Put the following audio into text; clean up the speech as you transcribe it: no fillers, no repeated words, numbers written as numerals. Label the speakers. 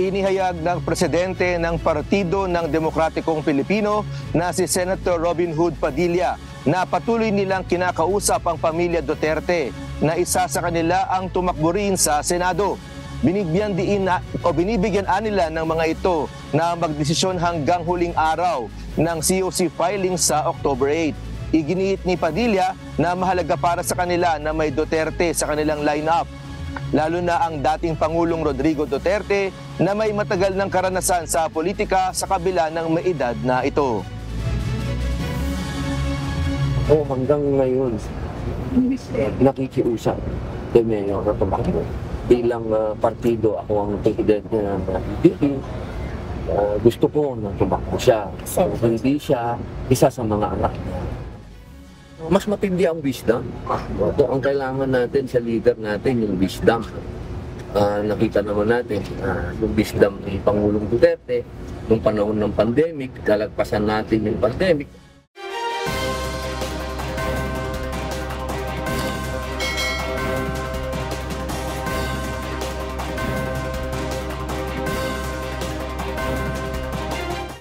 Speaker 1: Inihayag ng presidente ng Partido ng Demokratikong Pilipino na si Senator Robin Hood Padilla na patuloy nilang kinakausap ang pamilya Duterte na isa sa kanila ang tumakbo rin sa Senado. Binibigyan nila ng mga ito na magdesisyon hanggang huling araw ng COC filing sa October 8. Iginiit ni Padilla na mahalaga para sa kanila na may Duterte sa kanilang lineup, lalo na ang dating Pangulong Rodrigo Duterte na may matagal ng karanasan sa politika sa kabila ng may edad na ito.
Speaker 2: Hanggang ngayon, nakikiusap kay Mayor Tumakbo. Bilang partido, ako ang presidente ng PDP. Gusto ko na tumakbo siya. Hindi siya isa sa mga anak niya. Mas matindi ang wisdom. Ito ang kailangan natin sa leader natin, yung wisdom. Nakita naman natin yung wisdom ni Pangulong Duterte nung panahon ng pandemic, kalagpasan natin yung pandemic.